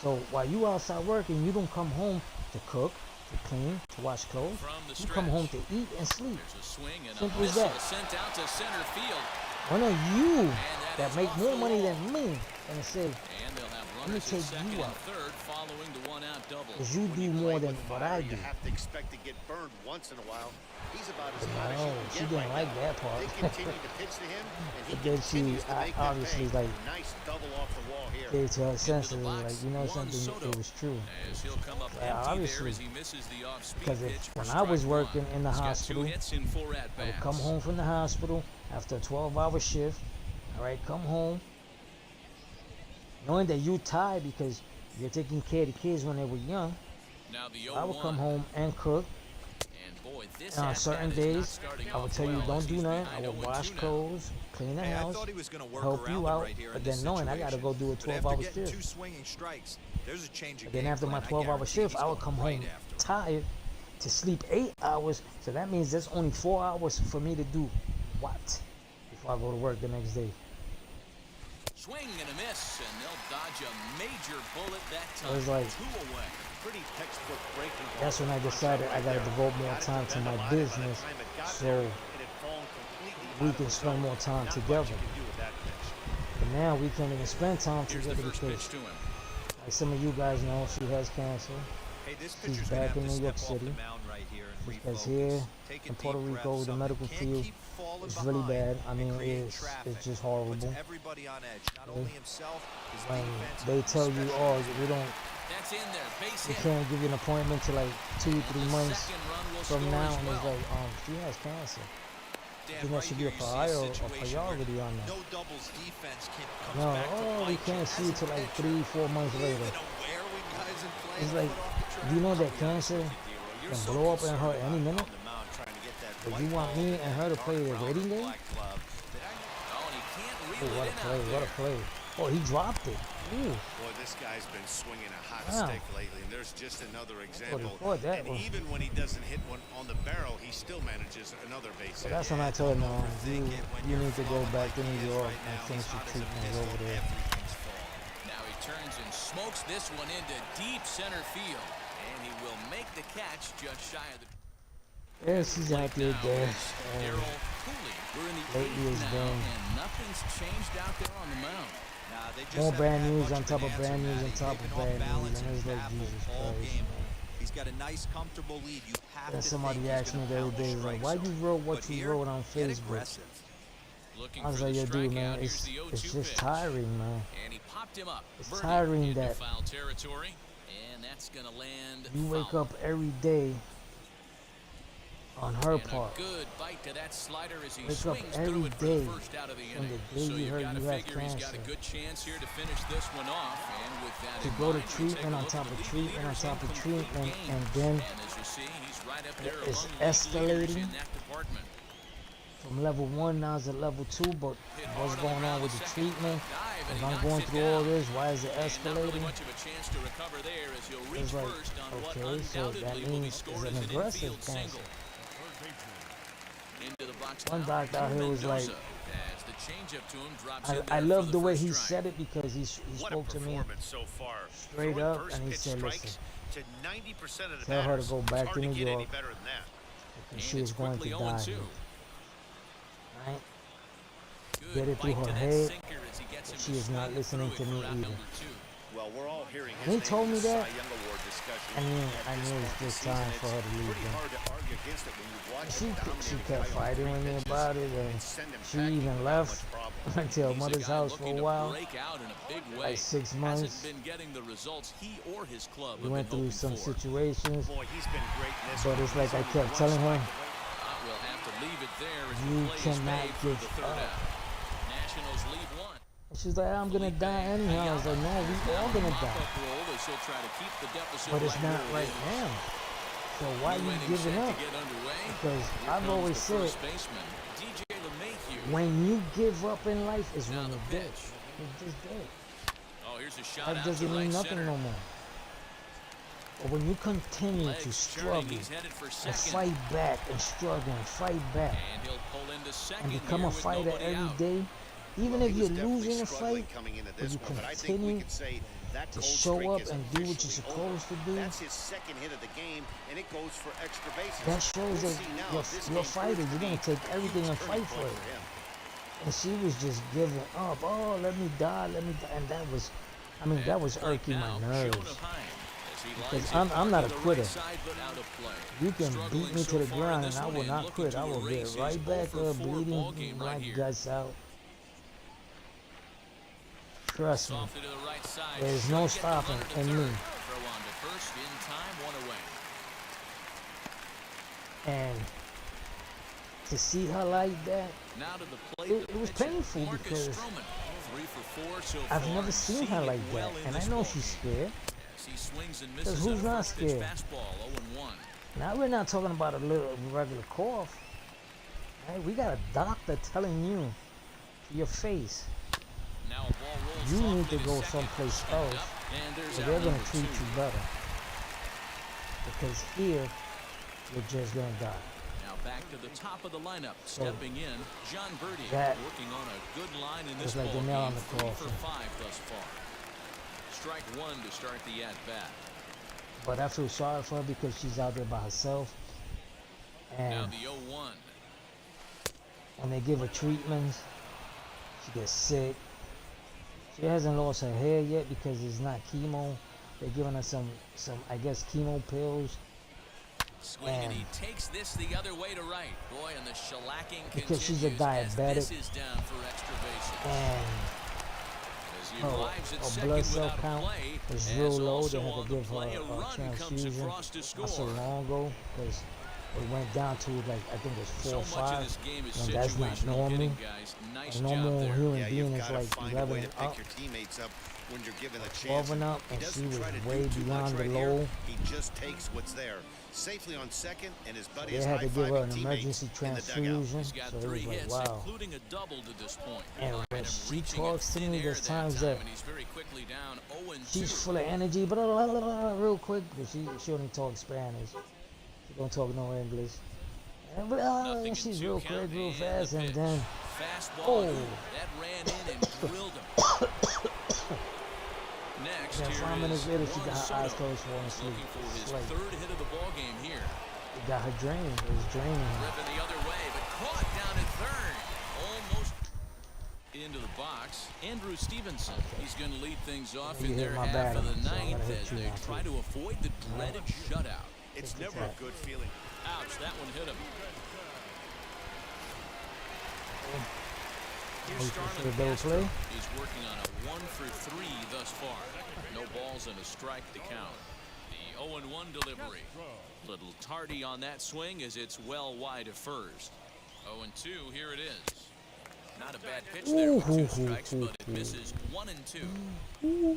So while you outside working, you don't come home to cook, to clean, to wash clothes. From the You come home to stretch. eat and sleep. There's a swing and Simple a as missile that. sent out to center field. One of you And that is make off more the money wall. than me gonna say, And they'll have me runners at take second you and out. third following the one-out double. because you When do you play more than with what fire, I do. You have to expect to get burned once in a while. He's about as hot as No, you can she get didn't right like now. that part. They continue to pitch to him, and he But then she continues to make them obviously pay. like Nice double off the wall here. gave to her Into senses, the box, like, you know Juan something, Soto, it was true. as he'll come up Yeah, empty obviously. there as he misses the off-speed Because pitch for when I was strike working one. in the He's got hospital, 2 hits in 4 I would at-bats. come home from the hospital after a 12-hour shift. All right, come home, knowing that you tired because you're taking care of the kids when they were young. Now the I would 0-1. come home and cook. And boy, this And on at-bat certain is not days, starting I would off tell you well don't as do he's nothing. I behind would 0-2 wash now. clothes, clean the Hey, I house, thought he was going to work help around you it out. right here But in this then knowing I got to situation. go do a But after 12-hour getting shift. 2 swinging strikes, there's a change of And then game after my plan. I 12-hour guarantee shift, he's I would going come right home after it. tired to sleep 8 hours. So that means there's only 4 hours for me to do what before I go to work the next day. Swing and a miss, and they'll dodge a major bullet that It time. was like, 2 away. Pretty textbook breaking ball. that's when I decided I got to devote more time to my business so we can spend more time together. But now we can't even spend time Here's the together first because, pitch to him. like some of you guys know, she has cancer. Hey, this She's pitcher's going to back have in to New York step off City. the mound right here and every because focus. here Take a in Puerto deep breath. Rico, the Something medical can't field keep falling is really behind bad. I mean, and create it's traffic. just Puts horrible. everybody on edge. Not Okay. only himself, his When defense, they tell you, especially oh, his we don't, That's in there. Base we hit. can't give you an appointment till like 2, 3 The months second run will from score now, as and it's well. like, she has cancer. I Dan, think that right should be here a you see a situation where priority on that. no doubles defense comes No, back to oh, we bite can't you see as it till a like pitcher. 3, 4 months later. Even aware when guys in play It's to like, put off the track. do you know that I'll be honest cancer with you, D-Roy, you're can so blow up in her concerned any about minute? on the mound trying to get that But right you want ball me to and that her to dark play the brown waiting or game? black glove that Oh, and he can't Oh, reel what it a in play, out what a there. play. Oh, he dropped it. Ooh. Boy, this guy's been swinging a hot Wow. stick lately, and there's just another example. thought that And was- even when he doesn't hit one on the barrel, he still manages another base So hit. that's when I told him, overthink it when you you're need to go flowing back like to he New is York right and now. finish He's your hot as a treatment pistol. over there. Everything's falling. Now he turns and smokes this one into deep center field. And he will make the catch just shy of the Yeah, she's out there, now there. is Darryl Cooley. We're in the lately eighth it's now, been and nothing's changed out there on the mound. Nah, they just More haven't bad had news much on of top an of answer, bad news on Matty. top They've of been bad off balance news, and and it's like, baffled Jesus all Christ, game. man. He's got a nice, comfortable lead. You have And to somebody think asked he's me gonna the other pound day, the like, strike why zone. you wrote what But you here, wrote on get Facebook? aggressive. Looking I was for like, the yo, dude, man, strikeout. Here's the 0-2 it's just pitch. tiring, man. And he popped him up. It's Birdie tiring into that foul territory, and that's gonna land You wake foul. up every day on her And part. a good bite to that slider as he Wake up swings every through it for day the first out of the from inning. the day So you you've heard got to you have figure he's got a cancer. good chance here to finish this one off. And with that To in go to mind, we take a treatment on look top at of the league treatment on leaders top in of complete treatment, games. and then And as you see, he's right up there it's among league leaders escalating. in that department. from level 1 now to level 2, but Hit what's hard on the going on ground, with the the second treatment? dive, and If he I'm knocks going it through all down. this, why is it And not really escalating? much of a chance to recover there as he'll reach It's like, first on what okay, so that undoubtedly will be means scored it's as an an aggressive infield cancer. single. Into the box One now, doctor out here was like, Mendoza, as the changeup to him drops in I there for love the way first he strike. said it because he What a spoke to me performance so far. straight Throwing up, first and he pitch said, strikes listen, to 90% of the tell her to batters. go It's back hard to to New get any York better than that. because And she it's is going to quickly die 0-2. here. Right? Good Get it through bite her to that head, sinker as he gets but him she to is not swing listening through to it me for out either. number 2. Well, we're all hearing When his he told name me in the that, Cy Young Award discussion. I knew At this it's point in the just season, time for her to it's leave pretty him. hard to argue against it when you watch She him dominate a kept guy on fighting 3 with me pitches about it, and and send him she packing even without left much problem. until He's a mother's guy house for looking a to while. break out in a big way. Like 6 months. Hasn't been getting the results he or his club We have went been through hoping some for. situations, Boy, he's been great in this but one. it's like He's I only kept one telling her, strike away. We'll have to leave it there as you the play is cannot made for give the third up. out. Nationals lead 1. She's like, I'm gonna die anyhow. I was like, no, we all gonna die. Mop-up roll as he'll try to keep the deficit But it's right not where it right is. now. So why New you inning giving set up? to get underway. Because Here I've comes always the said, first baseman, DJ LeMahieu. when you give up in life is Now when the you're dead. pitch. You're just dead. Oh, here's a shot Life out to doesn't right mean nothing center. no more. But when you continue to Legs turning, struggle he's headed for and second. fight back and struggle and fight back And he'll pull into second and become here a with fighter nobody every out. day, even Well, if he you're was definitely losing a struggling fight, coming into but this you one, but I think we continue could say that to cold show streak up is and do what you're officially over. supposed to do, That's his second hit of the game, and it goes for extra bases. that shows We'll that see now you're, if this you're a game fighter. proves to You're going be to take a everything huge and turning fight for point it. him. And she was just giving up. Oh, let me die, let me die. And that was, I mean, that was Plate irking now, my nerves. Shona Heim, as he Because lines it I'm not to a the right quitter. side, but out of play. You can Struggling beat me so to the far in ground this and I one will and not looking quit. to I will erase get his right back 0 for 4 ball bleeding game my right here. guts out. Trust me, Off to the right side. there's Should no get the stopping runner to in third. me. Throw on to first in time, 1 away. And to see her like that, Now to the plate. It the was pitcher, painful Marcus because Stroman, 3 for 4 so I've far, never seen her seeded like well that. in And I this know ball she's game. scared. As he swings and 'Cause misses who's at a not first pitch scared? fastball, 0-1. Now we're not talking about a little regular cough. Right? We got a doctor telling you to your face, Now a ball rolls you need softly to go second. someplace Stepped else. up, and there's So out they're gonna number treat 2. you better. Because here, you're just gonna die. Now back to the top of the lineup. So Stepping in, John Birdie that working on a good line in this was like ball the nail on game. the 3 coffin. for 5 thus far. Strike 1 to start the at-bat. But I feel sorry for her because she's out there by herself. Now And the 0-1. when they give her treatments, she gets sick. She hasn't lost her hair yet because it's not chemo. They're giving her some I guess chemo pills. Swing, and he takes this the other way to right. Boy, and the shellacking because she's continues a diabetic, as this is down for extra bases. and As he arrives at her second blood cell without a count play, is as real low. also They had on to the give her play, a a run comes transfusion across to not so score. long ago, because it went down to like, I think it's 4 or So much of 5, this game is and that's not situational normal. hitting, guys. Nice A job normal there. human Yeah, being you've is got to like find a 11 way to and pick up, your teammates up when you're given a 12 chance. and up, He and she doesn't was try to way do too much beyond the right here. low. He just takes what's there. Safely on second, and his buddy They is had to give her an high-fiving teammates emergency in the dugout. transfusion, He's got so it 3 was like, hits, wow. including a double to this point. And Find when him she reaching talks at to thin me, air there's that times time, that and he's very quickly down 0-2. she's full of energy, but real quick, but she only talks Spanish. She don't talk no English. And Nothing she's in 2 real count, quick, real and fast, the and pitch. then Fastball that ran in and drilled him. Next, then here 5 minutes is later, she Juan got her eyes Soto. closed, falling He's asleep. looking for It's his like, 3rd hit of the ball game here. it got her drained. It was draining her. Driven the other way, but caught down at 3rd. Almost into the box. Andrew Stevenson. He's going to lead things off You in hit their my half of batter, the so I'm 9th gonna hit as you they now, try too. to avoid the dreaded shutout. It's Take never that. a good feeling. Ouch, that one hit him. Here's Wait for Starlin the double Castro. play. He's working on a 1 for 3 thus far. No balls and a strike to count. The 0-1 delivery. Little tardy on that swing as it's well wide of first. 0-2, here it is. Not a bad pitch there with 2 strikes, but it misses 1 and 2.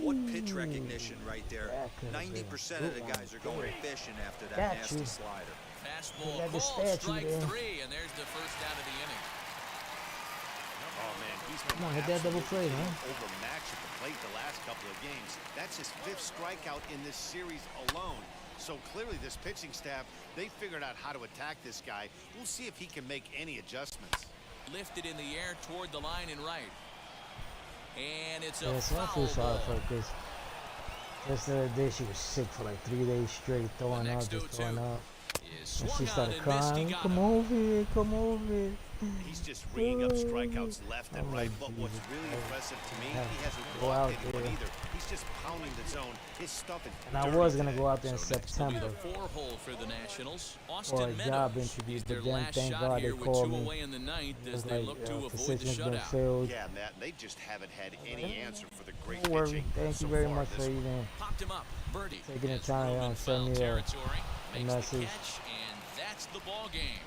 What pitch recognition right there. That could've been 90% of the guys are going fishing after that Got nasty you. slider. Fastball Got the called, statue strike there. 3, and there's the first out of the inning. Oh, man, he's been Come on, hit that double absolutely play, man. overmatched at the plate the last couple of games. That's his 5th strikeout in this series alone. So clearly this pitching staff, they figured out how to attack this guy. We'll see if he can make any adjustments. Lifted in the air toward the line and right. And it's a Yeah, so I foul feel sorry ball. for her, because just the other day she was sick for like 3 days straight, throwing up, next just 0-2 throwing up. is And swung she on started and missed. He crying, got come him. over here, come over here. He's just ringing up strikeouts left and I'm right. like, But what's Jesus, really I impressive to me, have he to hasn't go walked out anyone there. either. He's just pounding the zone. His stuff is And I dirty was going to today. go out there in So next will be September the 4-hole for the Nationals. for a Austin job Meadows. interview, He's their but then last thank shot God they here with called 2 me. away in the 9th It as was they like, look to avoid the position's been shutout. filled. Yeah, Matt, they just haven't had any answer for the great Don't worry, pitching thank so you very far much this for even Popped him up. Birdie. taking the As time Ruben to send foul me a territory. Makes the message. catch, and that's the ball game.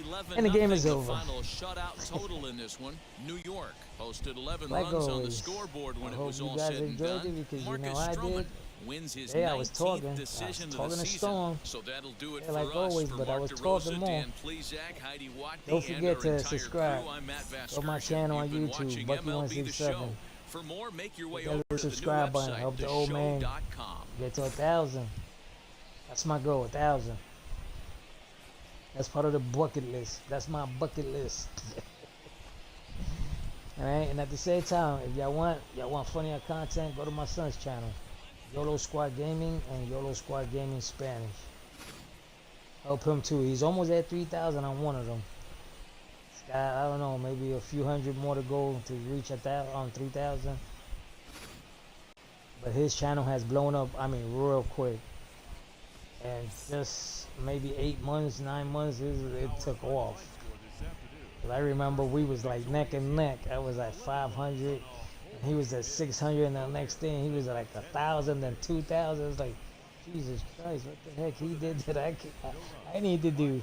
11 And the game is the over. final shutout total in this one. New York posted 11 Like runs on the always, scoreboard when I it hope was you all guys said and enjoyed done. it, because you Marcus know I Stroman did. wins his Yeah, I 19th was talking. decision of the talking to season. Storm. So that'll do it Yeah, for like us. always, For but I Mark was DeRosa, talking more. Dan Plesac, Heidi Watney, Don't and forget our to entire subscribe. crew. I'm Matt Go my Vasgersian. channel on You've been YouTube, watching Bucky MLB The Show. 167. For more, make your way Hit over that to the new subscribe button. website, Help the old man theshow.com. get to 1,000. That's my goal, 1,000. That's part of the bucket list. That's my bucket list. Alright, and at the same time, if y'all want funnier content, go to my son's channel, YOLO Squad Gaming and YOLO Squad Gaming Spanish. Help him too. He's almost at 3,000 on one of them. He's got, I don't know, maybe a few hundred more to go to reach on 3,000. But his channel has blown up, I mean, real quick. And just maybe 8 months, 9 months, it took off. 'Cause I remember we was like neck and neck. I was at 500, and he was at 600, and the next thing he was at like 1,000, then 2,000. It was like, Jesus Christ, what the heck he did that I need to do.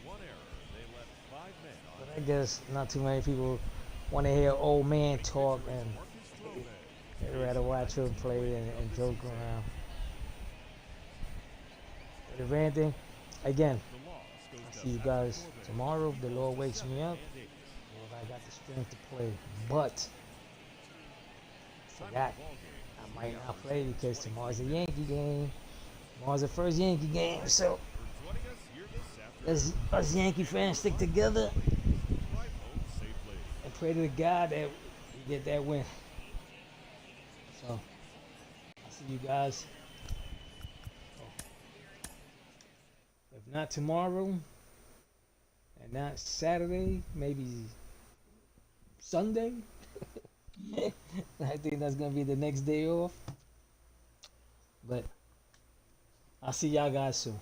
But I guess not too many people want to hear old man talk, and they'd rather watch him play and joke around. But if anything, again, I'll see you guys tomorrow if the Lord wakes me up, or if I got the strength to play. But forgot, I might not play because tomorrow's a Yankee game. Tomorrow's the first Yankee game, so let's us Yankee fans stick together and pray to God that we get that win. So I'll see you guys. If not tomorrow, and not Saturday, maybe Sunday. I think that's gonna be the next day off. But I'll see y'all guys soon.